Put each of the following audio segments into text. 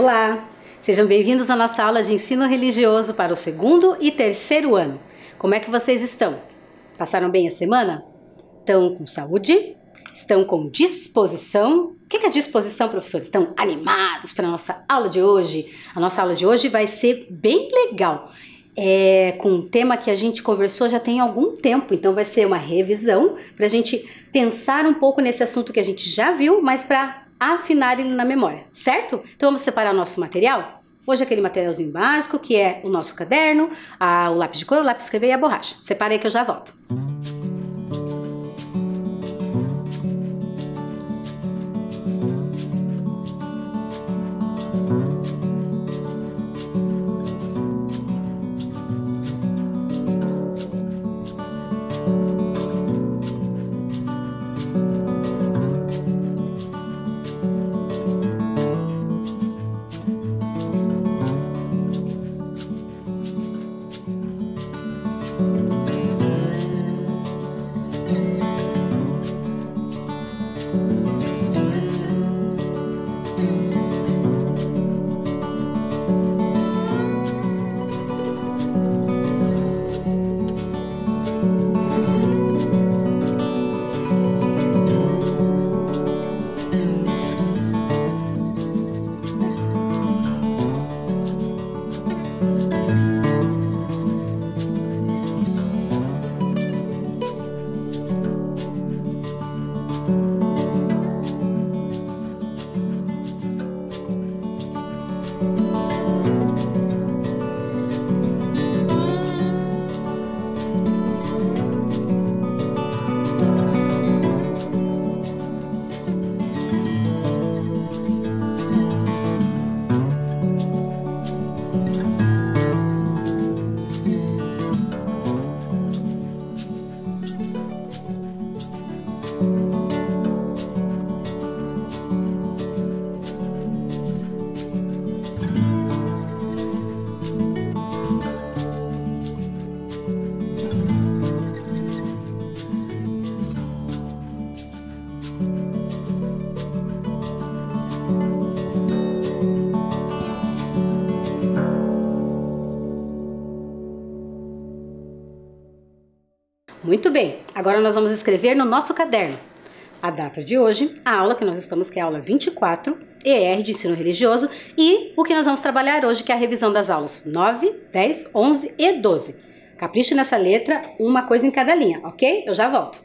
Olá! Sejam bem-vindos à nossa aula de ensino religioso para o 2º e 3º ano. Como é que vocês estão? Passaram bem a semana? Estão com saúde? Estão com disposição? O que é disposição, professores? Estão animados para a nossa aula de hoje? A nossa aula de hoje vai ser bem legal. Com um tema que a gente conversou já tem algum tempo, então vai ser uma revisão para a gente pensar um pouco nesse assunto que a gente já viu, mas para afinar ele na memória, certo? Então vamos separar nosso material? Hoje aquele materialzinho básico que é o nosso caderno, o lápis de cor, o lápis de escrever e a borracha. Separa aí que eu já volto. Muito bem, agora nós vamos escrever no nosso caderno a data de hoje, a aula que nós estamos, que é a aula 24, ER de ensino religioso, e o que nós vamos trabalhar hoje, que é a revisão das aulas 9, 10, 11 e 12. Capriche nessa letra, uma coisa em cada linha, ok? Eu já volto.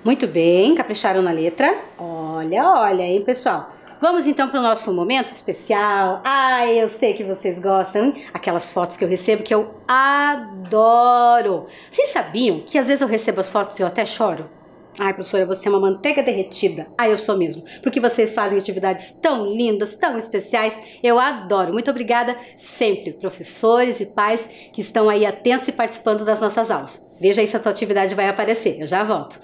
Muito bem, capricharam na letra. Olha, hein, pessoal? Vamos então para o nosso momento especial. Ai, eu sei que vocês gostam, hein? Aquelas fotos que eu recebo que eu adoro. Vocês sabiam que às vezes eu recebo as fotos e eu até choro? Ai, professora, você é uma manteiga derretida. Ai, eu sou mesmo. Porque vocês fazem atividades tão lindas, tão especiais. Eu adoro. Muito obrigada sempre, professores e pais que estão aí atentos e participando das nossas aulas. Veja aí se a tua atividade vai aparecer. Eu já volto.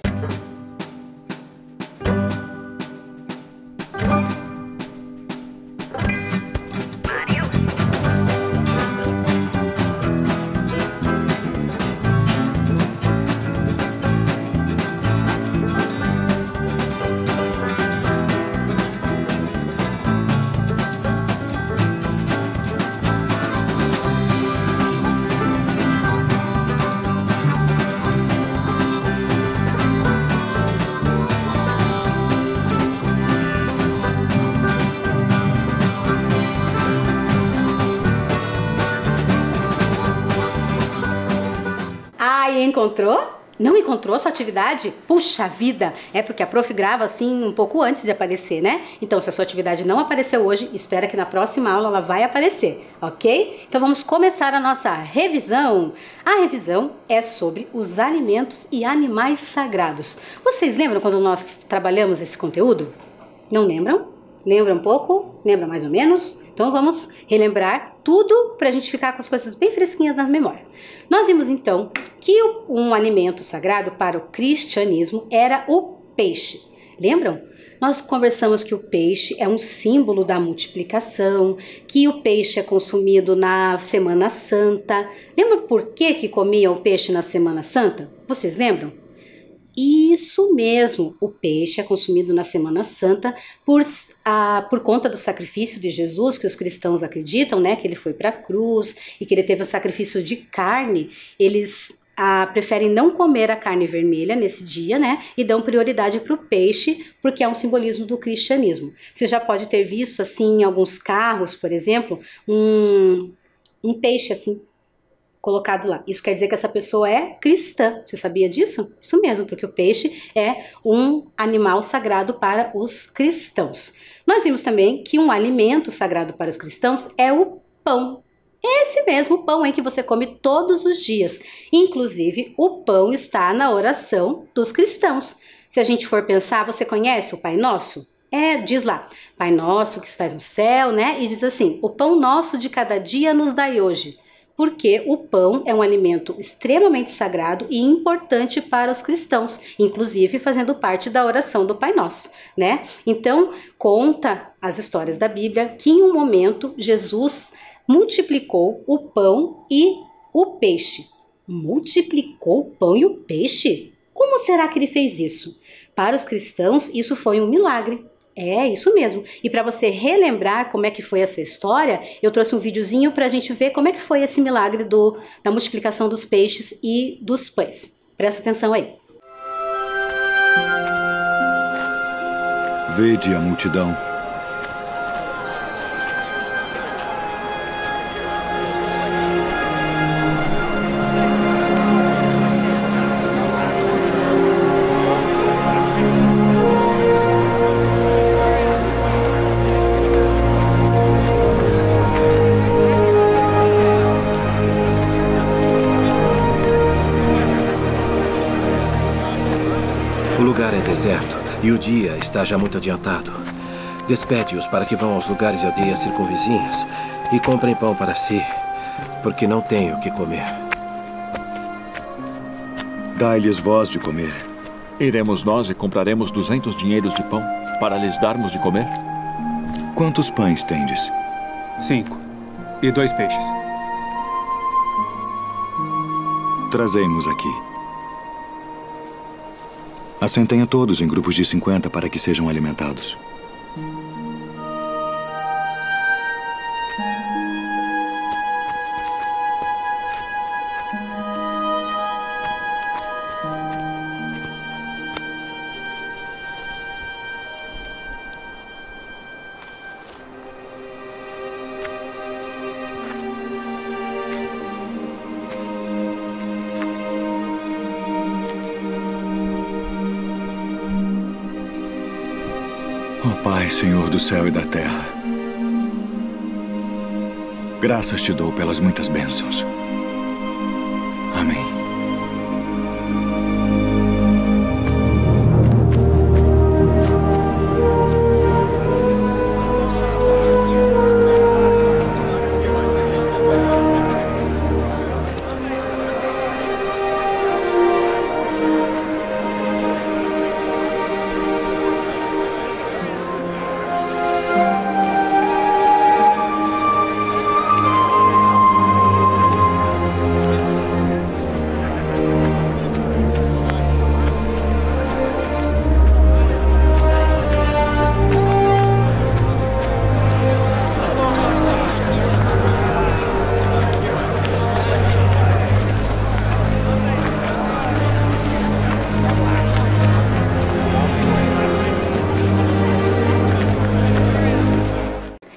Ai, encontrou? Não encontrou sua atividade? Puxa vida! É porque a prof grava assim um pouco antes de aparecer, né? Então, se a sua atividade não apareceu hoje, espera que na próxima aula ela vai aparecer, ok? Então vamos começar a nossa revisão. A revisão é sobre os alimentos e animais sagrados. Vocês lembram quando nós trabalhamos esse conteúdo? Não lembram? Lembra um pouco? Lembra mais ou menos? Então vamos relembrar tudo para a gente ficar com as coisas bem fresquinhas na memória. Nós vimos então que um alimento sagrado para o cristianismo era o peixe. Lembram? Nós conversamos que o peixe é um símbolo da multiplicação, que o peixe é consumido na Semana Santa. Lembra por que comiam peixe na Semana Santa? Vocês lembram? Isso mesmo, o peixe é consumido na Semana Santa por conta do sacrifício de Jesus, que os cristãos acreditam, né, que ele foi para a cruz e que ele teve o sacrifício de carne. Eles preferem não comer a carne vermelha nesse dia, né, e dão prioridade para o peixe, porque é um simbolismo do cristianismo. Você já pode ter visto, assim, em alguns carros, por exemplo, um peixe, assim, colocado lá. Isso quer dizer que essa pessoa é cristã. Você sabia disso? Isso mesmo, porque o peixe é um animal sagrado para os cristãos. Nós vimos também que um alimento sagrado para os cristãos é o pão. Esse mesmo pão aí que você come todos os dias. Inclusive, o pão está na oração dos cristãos. Se a gente for pensar, você conhece o Pai Nosso? Diz lá, Pai Nosso que estás no céu, né? E diz assim, o pão nosso de cada dia nos dai hoje. Porque o pão é um alimento extremamente sagrado e importante para os cristãos, inclusive fazendo parte da oração do Pai Nosso, né? Então, conta as histórias da Bíblia que em um momento Jesus multiplicou o pão e o peixe. Multiplicou o pão e o peixe? Como será que ele fez isso? Para os cristãos, isso foi um milagre. É, isso mesmo. E para você relembrar como é que foi essa história, eu trouxe um videozinho para a gente ver como é que foi esse milagre da multiplicação dos peixes e dos pães. Presta atenção aí. Vede a multidão. O lugar é deserto e o dia está já muito adiantado. Despede-os para que vão aos lugares e aldeias circunvizinhas e comprem pão para si, porque não têm o que comer. Dai-lhes vós de comer. Iremos nós e compraremos 200 dinheiros de pão para lhes darmos de comer? Quantos pães tendes? 5. E 2 peixes. Trazei-mos aqui. Assentem a todos em grupos de 50 para que sejam alimentados. Pai, Senhor do céu e da terra, graças te dou pelas muitas bênçãos. Amém.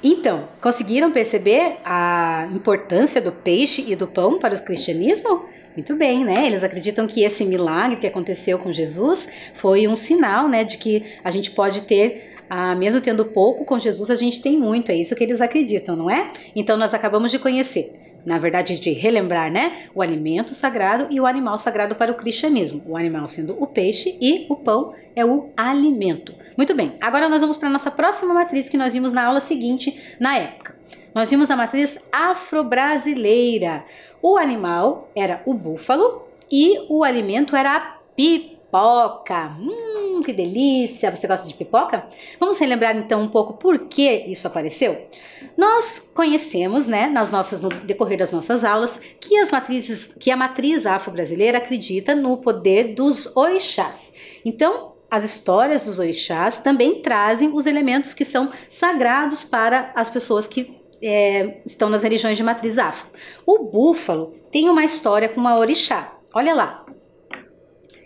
Então, conseguiram perceber a importância do peixe e do pão para o cristianismo? Muito bem, né? Eles acreditam que esse milagre que aconteceu com Jesus foi um sinal, né, de que a gente pode ter, mesmo tendo pouco, com Jesus a gente tem muito. É isso que eles acreditam, não é? Então nós acabamos de conhecer, na verdade de relembrar, né, o alimento sagrado e o animal sagrado para o cristianismo. O animal sendo o peixe e o pão é o alimento. Muito bem, agora nós vamos para a nossa próxima matriz que nós vimos na aula seguinte, na época. Nós vimos a matriz afro-brasileira. O animal era o búfalo e o alimento era a pipoca. Que delícia! Você gosta de pipoca? Vamos relembrar então um pouco por que isso apareceu? Nós conhecemos, né, no decorrer das nossas aulas, que a matriz afro-brasileira acredita no poder dos orixás. Então, as histórias dos orixás também trazem os elementos que são sagrados para as pessoas que estão nas religiões de matriz afro. O búfalo tem uma história com uma orixá. Olha lá.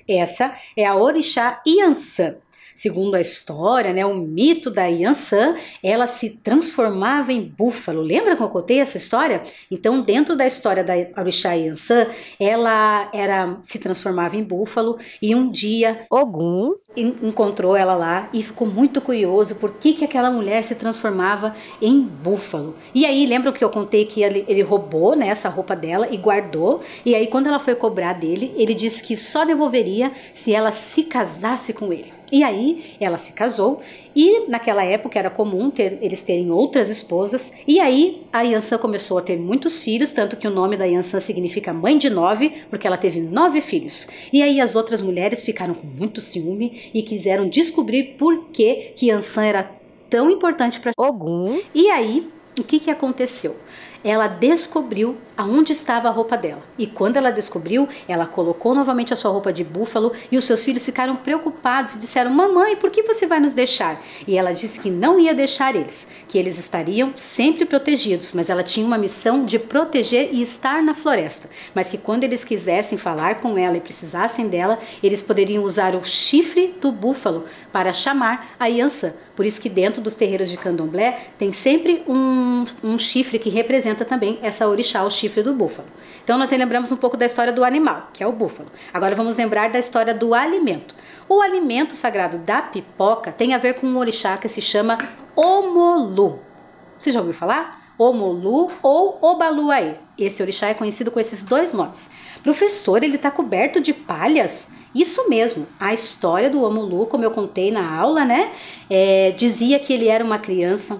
Essa é a orixá Iansã. Segundo a história, né, o mito da Iansã, ela se transformava em búfalo. Lembra que eu contei essa história? Então, dentro da história da orixá Iansã, ela se transformava em búfalo e um dia Ogum encontrou ela lá e ficou muito curioso por que aquela mulher se transformava em búfalo. E aí, lembra que eu contei que ele roubou, né, essa roupa dela e guardou? E aí, quando ela foi cobrar dele, ele disse que só devolveria se ela se casasse com ele. E aí ela se casou e naquela época era comum eles terem outras esposas. E aí a Iansã começou a ter muitos filhos, tanto que o nome da Iansã significa mãe de 9, porque ela teve 9 filhos. E aí as outras mulheres ficaram com muito ciúme e quiseram descobrir por que Iansã era tão importante para Ogum. E aí o que aconteceu? Ela descobriu aonde estava a roupa dela. E quando ela descobriu, ela colocou novamente a sua roupa de búfalo e os seus filhos ficaram preocupados e disseram: mamãe, por que você vai nos deixar? E ela disse que não ia deixar eles, que eles estariam sempre protegidos, mas ela tinha uma missão de proteger e estar na floresta, mas que quando eles quisessem falar com ela e precisassem dela, eles poderiam usar o chifre do búfalo para chamar a Iansã. Por isso que dentro dos terreiros de candomblé tem sempre um chifre que representa também essa orixá, o chifre do búfalo. Então nós lembramos um pouco da história do animal, que é o búfalo. Agora vamos lembrar da história do alimento. O alimento sagrado da pipoca tem a ver com um orixá que se chama Omolu. Você já ouviu falar? Omolu ou Obaluaê. Esse orixá é conhecido com esses dois nomes. Professor, ele está coberto de palhas? Isso mesmo, a história do Omolu, como eu contei na aula, né, dizia que ele era uma criança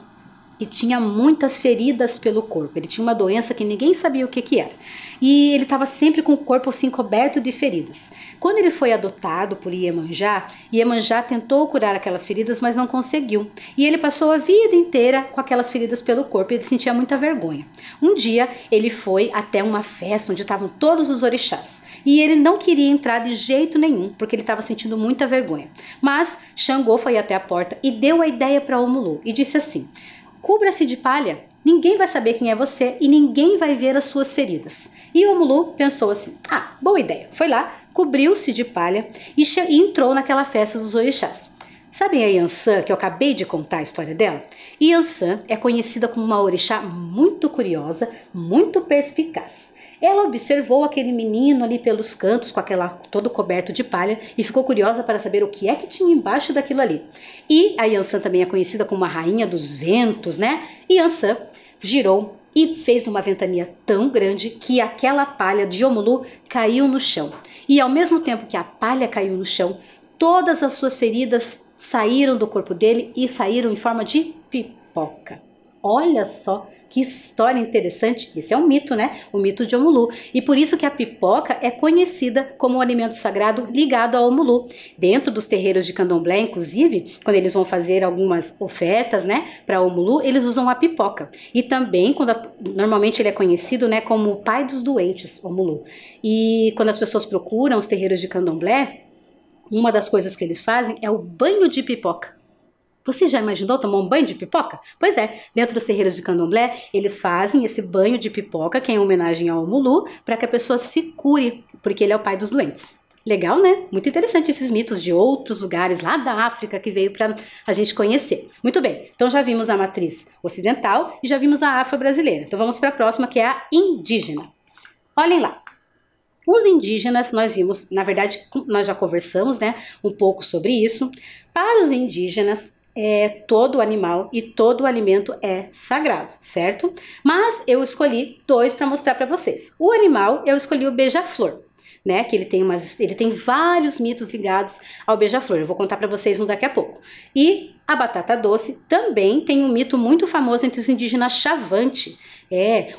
e tinha muitas feridas pelo corpo. Ele tinha uma doença que ninguém sabia o que era. E ele estava sempre com o corpo assim coberto de feridas. Quando ele foi adotado por Iemanjá, Iemanjá tentou curar aquelas feridas, mas não conseguiu. E ele passou a vida inteira com aquelas feridas pelo corpo e ele sentia muita vergonha. Um dia ele foi até uma festa onde estavam todos os orixás. E ele não queria entrar de jeito nenhum, porque ele estava sentindo muita vergonha. Mas Xangô foi até a porta e deu a ideia para Omolu e disse assim: cubra-se de palha, ninguém vai saber quem é você e ninguém vai ver as suas feridas. E Omolu pensou assim: boa ideia. Foi lá, cobriu-se de palha e entrou naquela festa dos orixás. Sabem a Yansan, que eu acabei de contar a história dela? Yansan é conhecida como uma orixá muito curiosa, muito perspicaz. Ela observou aquele menino ali pelos cantos, com aquela todo coberto de palha, e ficou curiosa para saber o que é que tinha embaixo daquilo ali. E a Yansan também é conhecida como a rainha dos ventos, né? E Yansan girou e fez uma ventania tão grande que aquela palha de Omulu caiu no chão. E ao mesmo tempo que a palha caiu no chão, todas as suas feridas saíram do corpo dele e saíram em forma de pipoca. Olha só que história interessante. Esse é um mito, né? O mito de Omulu. E por isso que a pipoca é conhecida como um alimento sagrado ligado a Omulu. Dentro dos terreiros de candomblé, inclusive, quando eles vão fazer algumas ofertas, né, para Omulu, eles usam a pipoca. E também, normalmente ele é conhecido, né, como o pai dos doentes, Omulu. E quando as pessoas procuram os terreiros de candomblé, uma das coisas que eles fazem é o banho de pipoca. Você já imaginou tomar um banho de pipoca? Pois é, dentro dos terreiros de candomblé, eles fazem esse banho de pipoca, que é em homenagem ao Omulu, para que a pessoa se cure, porque ele é o pai dos doentes. Legal, né? Muito interessante esses mitos de outros lugares lá da África que veio para a gente conhecer. Muito bem, então já vimos a matriz ocidental e já vimos a afro-brasileira. Então vamos para a próxima, que é a indígena. Olhem lá. Os indígenas, nós vimos, na verdade, nós já conversamos, né, um pouco sobre isso. Para os indígenas, todo animal e todo alimento é sagrado, certo? Mas eu escolhi 2 para mostrar para vocês. O animal, eu escolhi o beija-flor, né? Que ele tem vários mitos ligados ao beija-flor. Eu vou contar para vocês um daqui a pouco. E a batata doce também tem um mito muito famoso entre os indígenas Xavante.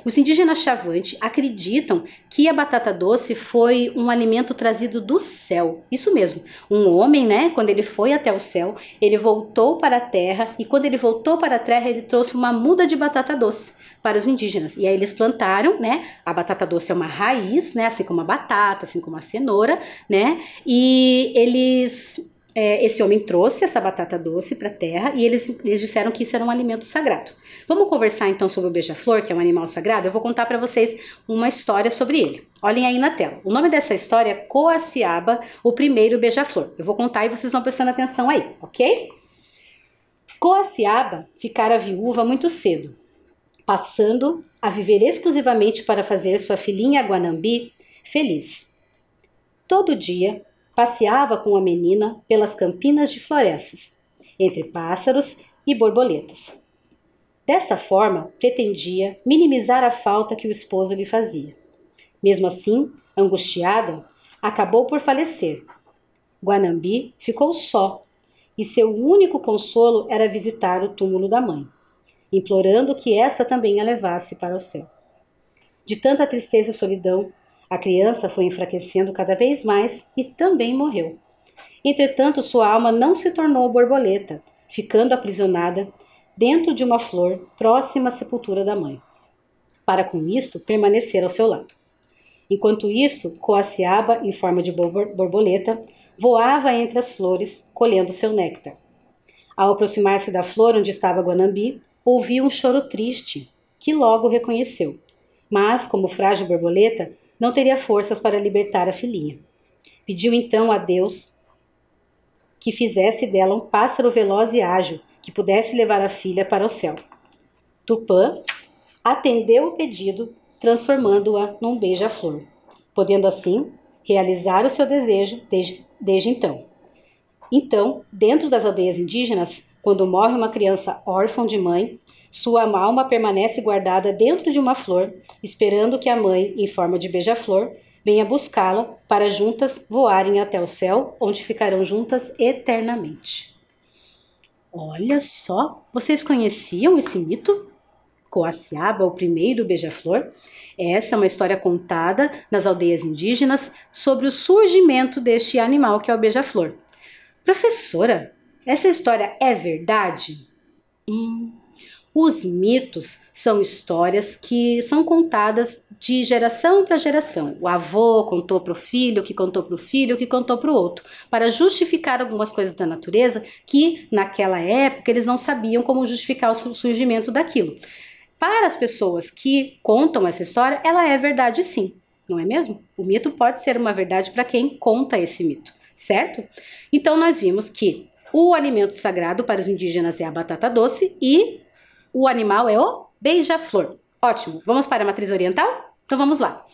Os indígenas Xavante acreditam que a batata doce foi um alimento trazido do céu. Isso mesmo. Um homem, né, quando ele foi até o céu, ele voltou para a terra e quando ele voltou para a terra, ele trouxe uma muda de batata doce para os indígenas. E aí eles plantaram, né? A batata doce é uma raiz, né? Assim como a batata, assim como a cenoura, né? E esse homem trouxe essa batata doce para a terra e eles disseram que isso era um alimento sagrado. Vamos conversar então sobre o beija-flor, que é um animal sagrado? Eu vou contar para vocês uma história sobre ele. Olhem aí na tela. O nome dessa história é Coaciaba, o primeiro beija-flor. Eu vou contar e vocês vão prestando atenção aí, ok? Coaciaba ficara viúva muito cedo, passando a viver exclusivamente para fazer sua filhinha Guanambi feliz. Todo dia, passeava com a menina pelas campinas de florestas, entre pássaros e borboletas. Dessa forma, pretendia minimizar a falta que o esposo lhe fazia. Mesmo assim, angustiada, acabou por falecer. Guanambi ficou só, e seu único consolo era visitar o túmulo da mãe, implorando que esta também a levasse para o céu. De tanta tristeza e solidão, a criança foi enfraquecendo cada vez mais e também morreu. Entretanto, sua alma não se tornou borboleta, ficando aprisionada dentro de uma flor próxima à sepultura da mãe, para com isto permanecer ao seu lado. Enquanto isto, Coaciaba, em forma de borboleta, voava entre as flores, colhendo seu néctar. Ao aproximar-se da flor onde estava Guanambi, ouviu um choro triste, que logo reconheceu. Mas, como frágil borboleta, não teria forças para libertar a filhinha. Pediu então a Deus que fizesse dela um pássaro veloz e ágil, que pudesse levar a filha para o céu. Tupã atendeu o pedido, transformando-a num beija-flor, podendo assim realizar o seu desejo desde então. Então, dentro das aldeias indígenas, quando morre uma criança órfã de mãe, sua alma permanece guardada dentro de uma flor, esperando que a mãe, em forma de beija-flor, venha buscá-la para juntas voarem até o céu, onde ficarão juntas eternamente. Olha só, vocês conheciam esse mito? Coaciaba, o primeiro beija-flor? Essa é uma história contada nas aldeias indígenas sobre o surgimento deste animal que é o beija-flor. Professora, essa história é verdade? Os mitos são histórias que são contadas de geração para geração. O avô contou para o filho, que contou para o filho, que contou para o outro, para justificar algumas coisas da natureza que, naquela época, eles não sabiam como justificar o surgimento daquilo. Para as pessoas que contam essa história, ela é verdade sim, não é mesmo? O mito pode ser uma verdade para quem conta esse mito, certo? Então nós vimos que O alimento sagrado para os indígenas é a batata doce e o animal é o beija-flor. Ótimo, vamos para a matriz oriental? Então vamos lá.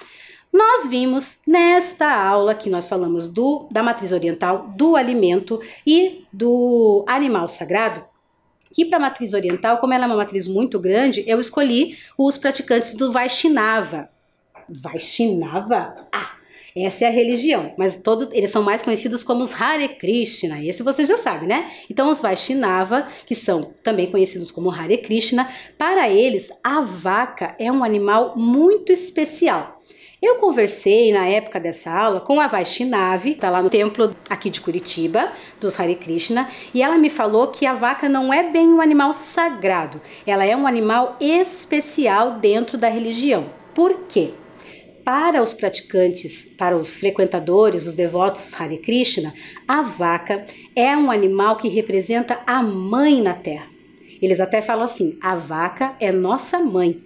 Nós vimos nesta aula que nós falamos da matriz oriental, do alimento e do animal sagrado, que para a matriz oriental, como ela é uma matriz muito grande, eu escolhi os praticantes do Vaishnava. Vaishnava? Ah, essa é a religião, mas eles são mais conhecidos como os Hare Krishna, esse você já sabe, né? Então os Vaishnava, que são também conhecidos como Hare Krishna, para eles a vaca é um animal muito especial. Eu conversei na época dessa aula com a Vaishnavi, tá lá no templo aqui de Curitiba, dos Hare Krishna, e ela me falou que a vaca não é bem um animal sagrado, ela é um animal especial dentro da religião. Por quê? Para os praticantes, para os frequentadores, os devotos Hare Krishna, a vaca é um animal que representa a mãe na terra. Eles até falam assim, a vaca é nossa mãe.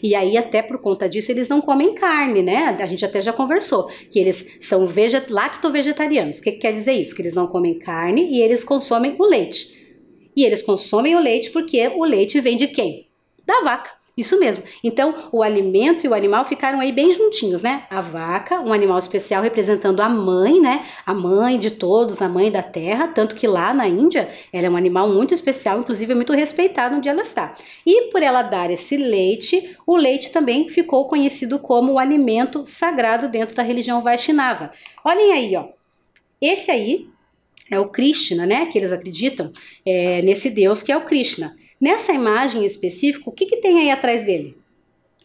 E aí até por conta disso eles não comem carne, né? A gente até já conversou que eles são lacto-vegetarianos. O que quer dizer isso? Que eles não comem carne e eles consomem o leite. E eles consomem o leite porque o leite vem de quem? Da vaca. Isso mesmo. Então, o alimento e o animal ficaram aí bem juntinhos, né? A vaca, um animal especial representando a mãe, né? A mãe de todos, a mãe da terra, tanto que lá na Índia, ela é um animal muito especial, inclusive é muito respeitado onde ela está. E por ela dar esse leite, o leite também ficou conhecido como o alimento sagrado dentro da religião Vaishnava. Olhem aí, ó. Esse aí é o Krishna, né? Que eles acreditam nesse Deus que é o Krishna. Nessa imagem específica, o que tem aí atrás dele?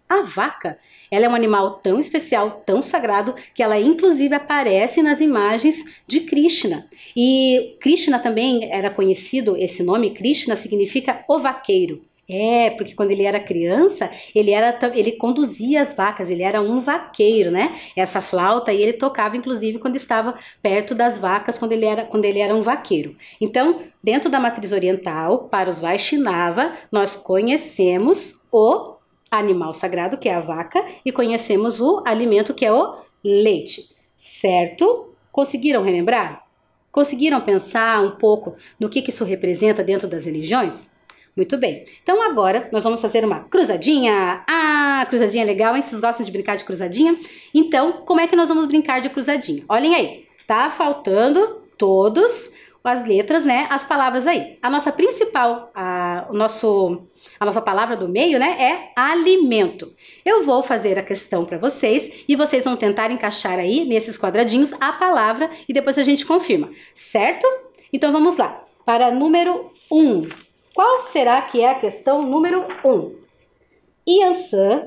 A vaca. Ela é um animal tão especial, tão sagrado, que ela inclusive aparece nas imagens de Krishna. E Krishna também era conhecido, esse nome Krishna significa o vaqueiro. Porque quando ele era criança, ele conduzia as vacas, ele era um vaqueiro, né? Essa flauta e ele tocava, inclusive, quando estava perto das vacas, quando ele era um vaqueiro. Então, dentro da matriz oriental, para os Vaishnava, nós conhecemos o animal sagrado, que é a vaca, e conhecemos o alimento, que é o leite. Certo? Conseguiram relembrar? Conseguiram pensar um pouco no que isso representa dentro das religiões? Muito bem, então agora nós vamos fazer uma cruzadinha. Cruzadinha legal, hein? Vocês gostam de brincar de cruzadinha? Então, como é que nós vamos brincar de cruzadinha? Olhem aí, tá faltando todas as letras, né? As palavras aí. A nossa principal, a nossa palavra do meio, né? É alimento. Eu vou fazer a questão para vocês e vocês vão tentar encaixar aí nesses quadradinhos a palavra e depois a gente confirma, certo? Então vamos lá, para número 1. Qual será que é a questão número 1? Iansã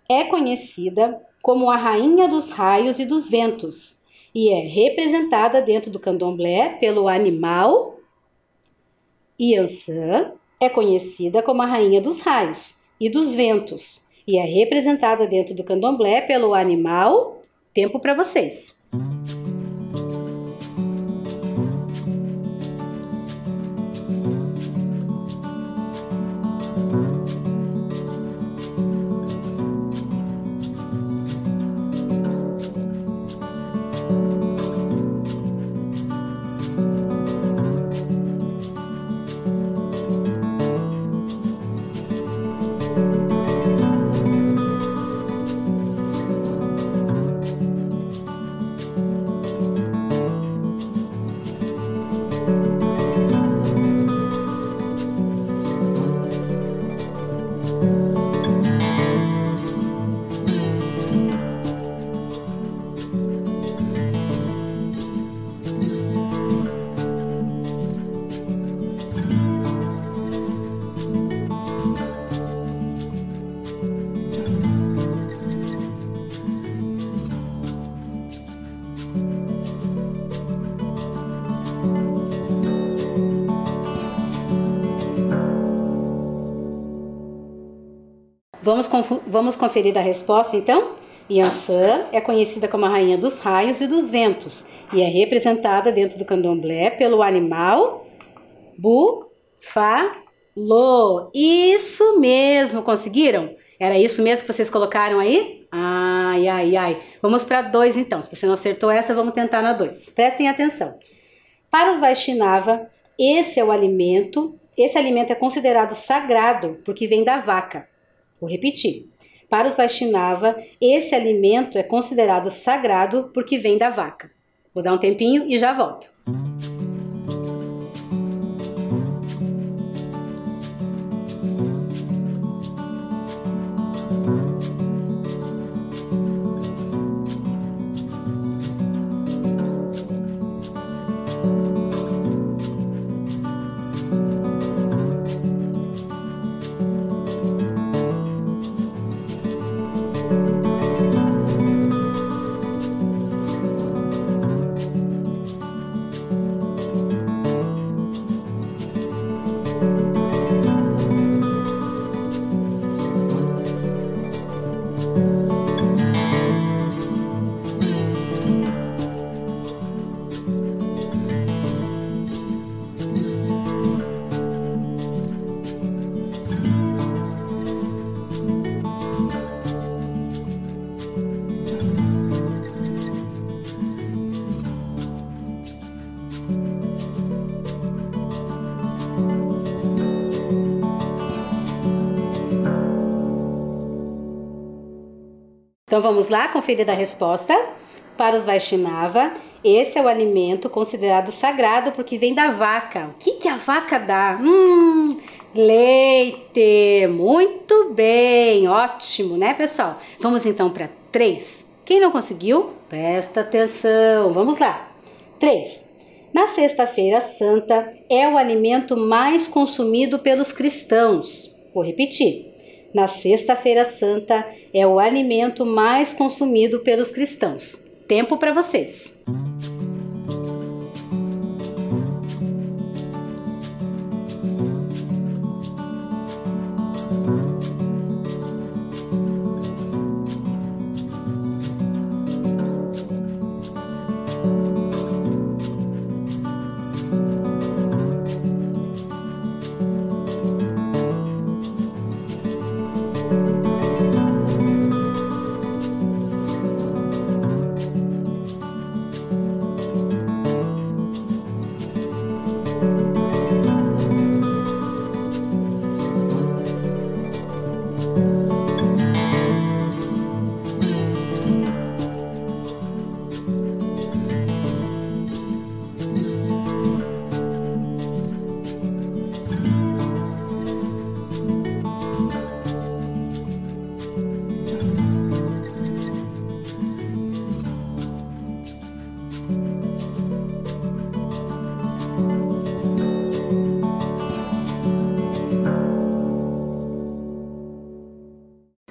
é conhecida como a rainha dos raios e dos ventos e é representada dentro do candomblé pelo animal. Iansã é conhecida como a rainha dos raios e dos ventos e é representada dentro do candomblé pelo animal. Tempo para vocês. Vamos conferir a resposta, então? Iansã é conhecida como a rainha dos raios e dos ventos e é representada dentro do candomblé pelo animal búfalo. Isso mesmo, conseguiram? Era isso mesmo que vocês colocaram aí? Ai. Vamos para 2 então. Se você não acertou essa, vamos tentar na 2. Prestem atenção. Para os Vaishnava, esse alimento é considerado sagrado porque vem da vaca. Vou repetir. Para os Vaishnava, esse alimento é considerado sagrado porque vem da vaca. Vou dar um tempinho e já volto. Então vamos lá conferir a resposta. Para os Vaishnava, esse é o alimento considerado sagrado porque vem da vaca. O que a vaca dá? Leite. Muito bem, ótimo, né, pessoal? Vamos então para 3. Quem não conseguiu, presta atenção. Vamos lá. 3. Na Sexta-feira Santa é o alimento mais consumido pelos cristãos. Vou repetir. Na Sexta-feira Santa é o alimento mais consumido pelos cristãos. Tempo para vocês.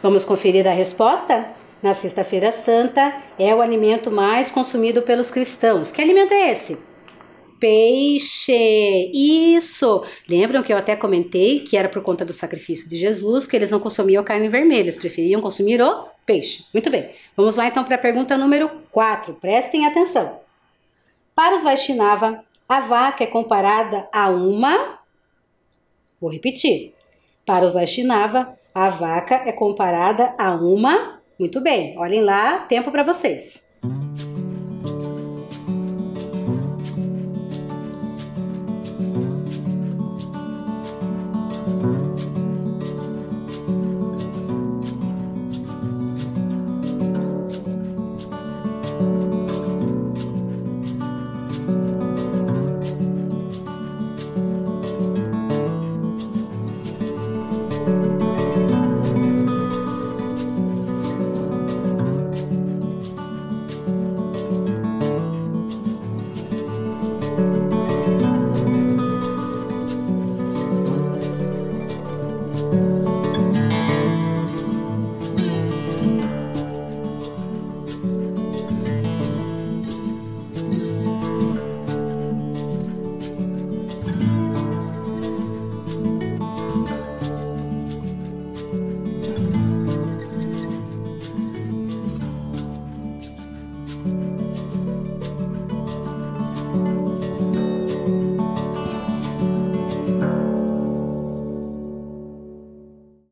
Vamos conferir a resposta? Na Sexta-feira Santa é o alimento mais consumido pelos cristãos. Que alimento é esse? Peixe! Isso! Lembram que eu até comentei que era por conta do sacrifício de Jesus que eles não consumiam carne vermelha, eles preferiam consumir o peixe. Muito bem, vamos lá então para a pergunta número 4. Prestem atenção. Para os Vaishnava, a vaca é comparada a uma... Vou repetir. Para os Vaishnava, a vaca é comparada a uma... Muito bem, olhem lá, tempo para vocês.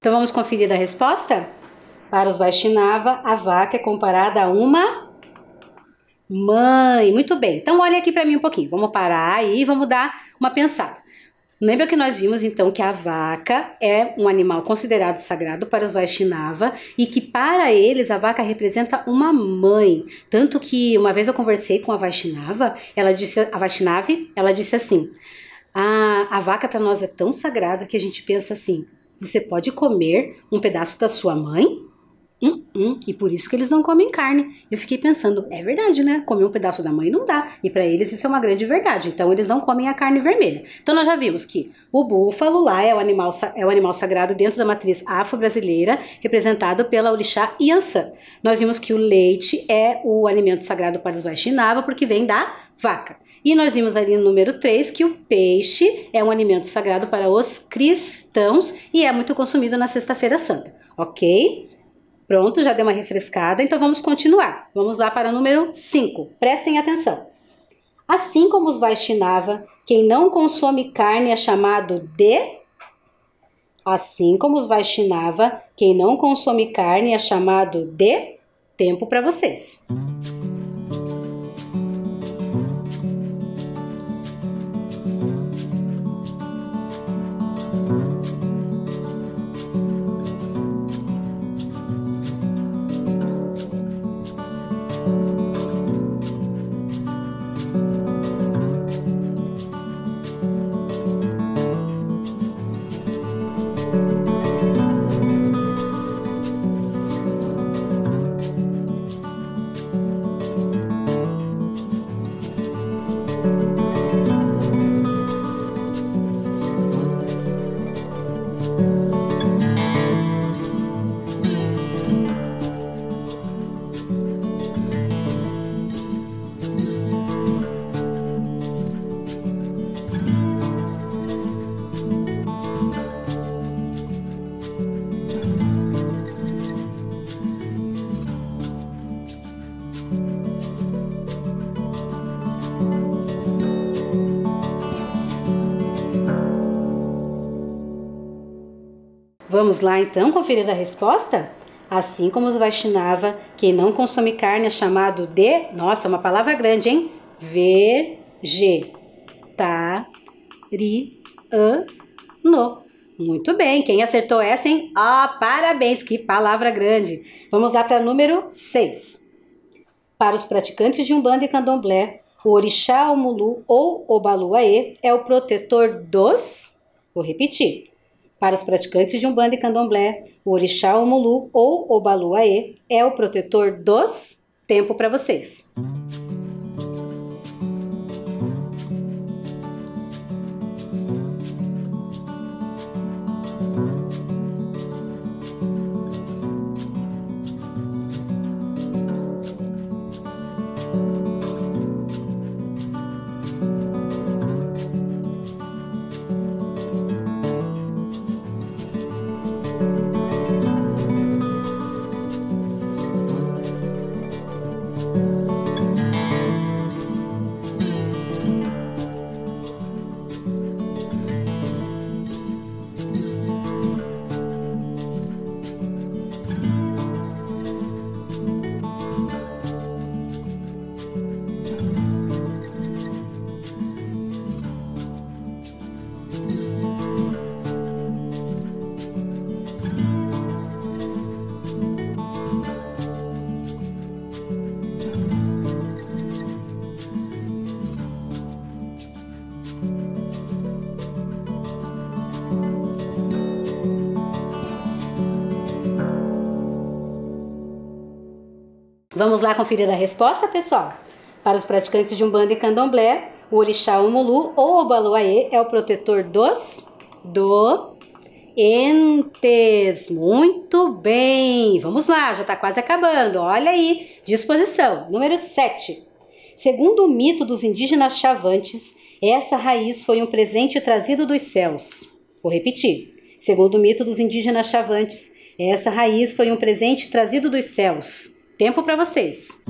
Então vamos conferir a resposta? Para os Vaishnava, a vaca é comparada a uma Mãe. Muito bem. Então, olha aqui para mim um pouquinho. Vamos parar aí e vamos dar uma pensada. Lembra que nós vimos, então, que a vaca é um animal considerado sagrado para os Vaishnava e que, para eles, a vaca representa uma mãe. Tanto que, uma vez eu conversei com a Vaishnava, ela disse assim, a vaca para nós é tão sagrada que a gente pensa assim, você pode comer um pedaço da sua mãe? E por isso que eles não comem carne. Eu fiquei pensando, é verdade, né? Comer um pedaço da mãe não dá. E para eles isso é uma grande verdade. Então eles não comem a carne vermelha. Então nós já vimos que o búfalo lá é o animal sagrado dentro da matriz afro-brasileira, representado pela orixá Yansan. Nós vimos que o leite é o alimento sagrado para os Vaishnava, porque vem da vaca. E nós vimos ali no número 3 que o peixe é um alimento sagrado para os cristãos e é muito consumido na Sexta-feira Santa. Ok? Pronto, já deu uma refrescada, então vamos continuar. Vamos lá para o número 5. Prestem atenção. Assim como os Vaishnava, quem não consome carne é chamado de... Assim como os Vaishnava, quem não consome carne é chamado de... Tempo para vocês. Vamos lá então conferir a resposta? Assim como os Vaishnava, quem não consome carne é chamado de... Nossa, uma palavra grande, hein? Vegetariano. Muito bem, quem acertou essa, hein? Parabéns, que palavra grande. Vamos lá para o número 6. Para os praticantes de Umbanda e Candomblé, o orixá Omulu ou Obaluaê é o protetor dos... Vou repetir. Para os praticantes de Umbanda e Candomblé, o orixá Omulu ou Obaluaê é o protetor dos... Tempo para vocês. Vamos lá conferir a resposta, pessoal? Para os praticantes de Umbanda e Candomblé, o orixá Omulu ou Obaluaê é o protetor dos doentes. Muito bem. Vamos lá, já está quase acabando. Olha aí, disposição. Número 7. Segundo o mito dos indígenas chavantes, essa raiz foi um presente trazido dos céus. Vou repetir. Segundo o mito dos indígenas chavantes, essa raiz foi um presente trazido dos céus. Tempo para vocês.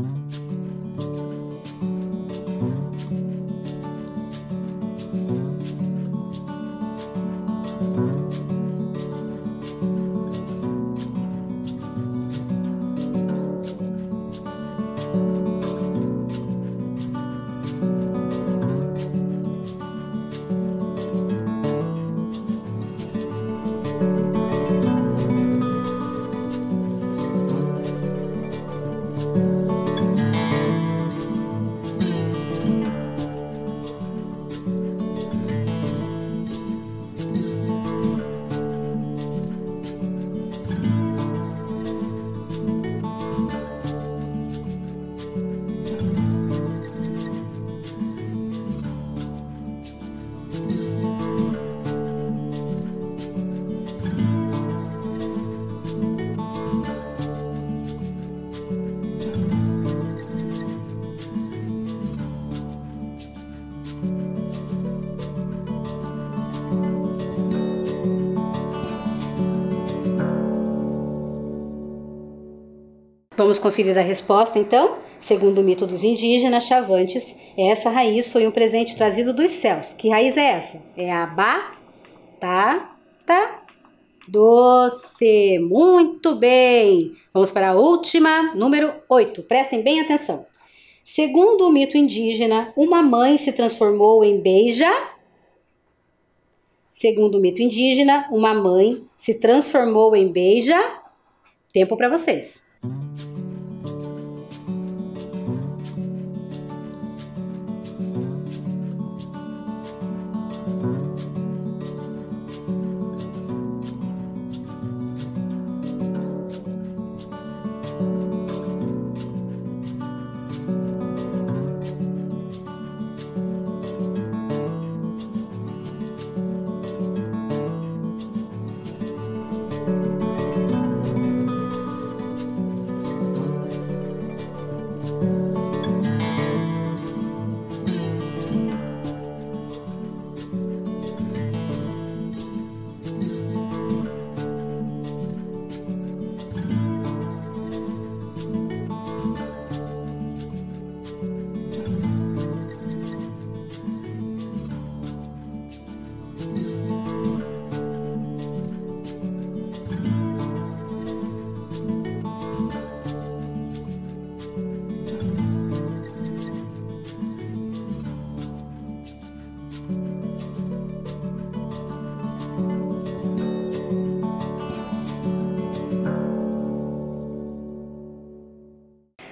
Vamos conferir a resposta, então? Segundo o mito dos indígenas chavantes, essa raiz foi um presente trazido dos céus. Que raiz é essa? É a batata doce. Muito bem. Vamos para a última, número 8. Prestem bem atenção. Segundo o mito indígena, uma mãe se transformou em beija. Segundo o mito indígena, uma mãe se transformou em beija. Tempo para vocês.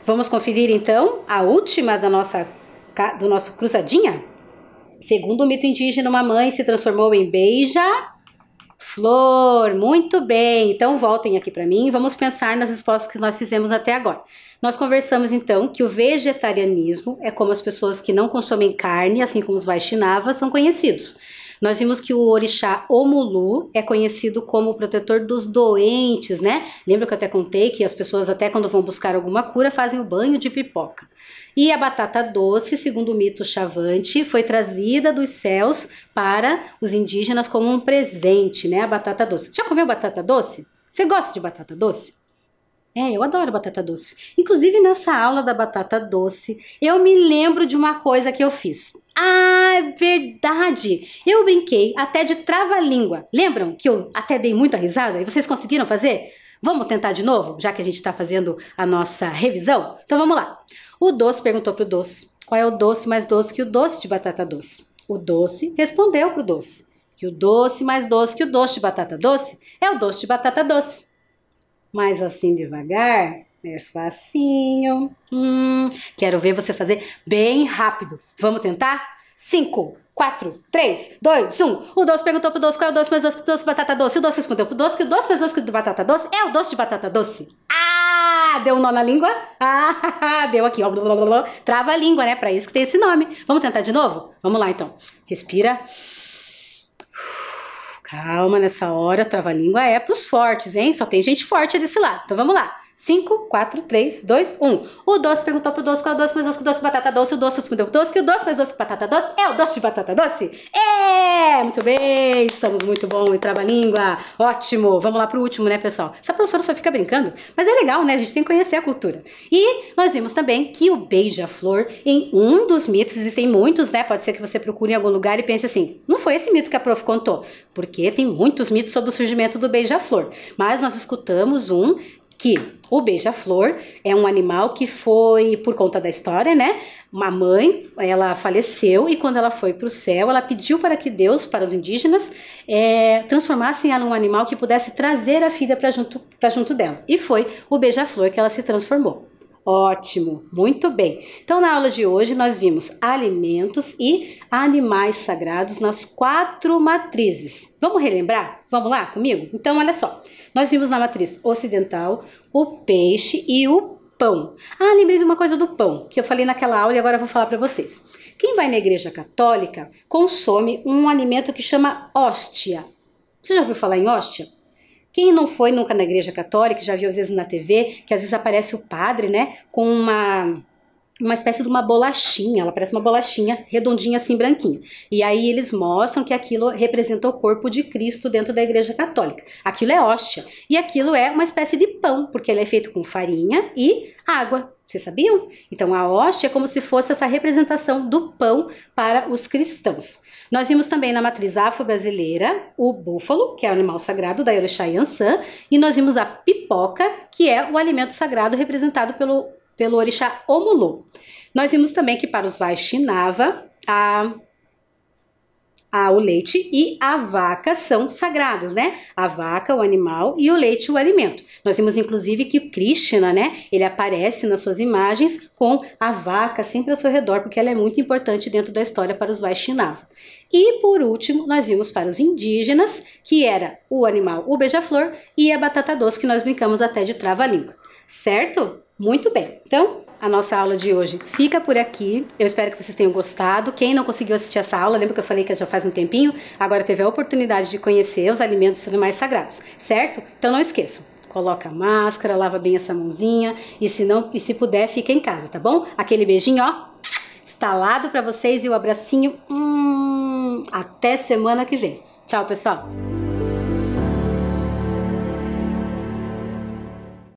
Vamos conferir então a última do nosso cruzadinha? Segundo o mito indígena, uma mãe se transformou em beija-flor. Muito bem, então voltem aqui para mim e vamos pensar nas respostas que nós fizemos até agora. Nós conversamos então que o vegetarianismo é como as pessoas que não consomem carne, assim como os Vaishnavas, são conhecidos. Nós vimos que o orixá Omulu é conhecido como o protetor dos doentes, né? Lembra que eu até contei que as pessoas até quando vão buscar alguma cura fazem o banho de pipoca. E a batata doce, segundo o mito chavante, foi trazida dos céus para os indígenas como um presente, né? A batata doce. Já comeu batata doce? Você gosta de batata doce? Eu adoro batata doce. Inclusive, nessa aula da batata doce, eu me lembro de uma coisa que eu fiz. Ah, é verdade! Eu brinquei até de trava-língua. Lembram que eu até dei muita risada? E vocês conseguiram fazer? Vamos tentar de novo, já que a gente está fazendo a nossa revisão? Então vamos lá. O doce perguntou para o doce, qual é o doce mais doce que o doce de batata doce? O doce respondeu para o doce, que o doce mais doce que o doce de batata doce é o doce de batata doce. Mas assim devagar, é facinho. Quero ver você fazer bem rápido. Vamos tentar? 5, 4, 3, 2, 1. O doce perguntou pro doce qual é o doce mais doce que o doce de batata doce. O doce respondeu pro doce que o doce mais doce que o de batata doce é o doce de batata doce. Ah, deu um nó na língua? Ah, deu aqui, ó. Trava a língua, né? Pra isso que tem esse nome. Vamos tentar de novo? Vamos lá, então. Respira. Calma, nessa hora, trava-língua é pros fortes, hein? Só tem gente forte desse lado. Então vamos lá. 5, 4, 3, 2, 1. O doce perguntou pro doce qual é o doce mais doce que o doce de batata doce. O doce respondeu pro doce que o doce mais doce que batata doce é o doce de batata doce. Muito bem, estamos muito bom em trava-língua. Ótimo, vamos lá pro último, né, pessoal? Essa professora só fica brincando, mas é legal, né? A gente tem que conhecer a cultura. E nós vimos também que o beija-flor, em um dos mitos, existem muitos, né? Pode ser que você procure em algum lugar e pense assim, não foi esse mito que a prof contou, porque tem muitos mitos sobre o surgimento do beija-flor. Mas nós escutamos um que o beija-flor é um animal que foi, por conta da história, né? Uma mãe, ela faleceu e quando ela foi para o céu, ela pediu para que Deus, para os indígenas, transformassem ela em um animal que pudesse trazer a filha para junto dela. E foi o beija-flor que ela se transformou. Ótimo, muito bem. Então, na aula de hoje, nós vimos alimentos e animais sagrados nas 4 matrizes. Vamos relembrar? Vamos lá comigo? Então, olha só. Nós vimos na matriz ocidental o peixe e o pão. Ah, lembrei de uma coisa do pão, que eu falei naquela aula e agora eu vou falar para vocês. Quem vai na igreja católica consome um alimento que chama hóstia. Você já ouviu falar em hóstia? Quem não foi nunca na igreja católica, já viu às vezes na TV, que às vezes aparece o padre, né, com uma espécie de uma bolachinha, ela parece uma bolachinha redondinha assim, branquinha. E aí eles mostram que aquilo representa o corpo de Cristo dentro da Igreja Católica. Aquilo é hóstia. E aquilo é uma espécie de pão, porque ele é feito com farinha e água. Vocês sabiam? Então a hóstia é como se fosse essa representação do pão para os cristãos. Nós vimos também na matriz afro-brasileira o búfalo, que é o animal sagrado da Orixá Yansan, e nós vimos a pipoca, que é o alimento sagrado representado pelo Orixá Omulu. Nós vimos também que para os Vaishnava, o leite e a vaca são sagrados, né? A vaca, o animal, e o leite, o alimento. Nós vimos, inclusive, que o Krishna, né? Ele aparece nas suas imagens com a vaca sempre ao seu redor, porque ela é muito importante dentro da história para os Vaishnava. E, por último, nós vimos para os indígenas, que era o animal, o beija-flor, e a batata doce, que nós brincamos até de trava-língua. Certo? Muito bem. Então, a nossa aula de hoje fica por aqui. Eu espero que vocês tenham gostado. Quem não conseguiu assistir essa aula, lembra que eu falei que já faz um tempinho? Agora teve a oportunidade de conhecer os alimentos dos animais sagrados, certo? Então não esqueçam. Coloca a máscara, lava bem essa mãozinha e se puder, fica em casa, tá bom? Aquele beijinho, ó, estalado pra vocês e o abracinho. Até semana que vem. Tchau, pessoal!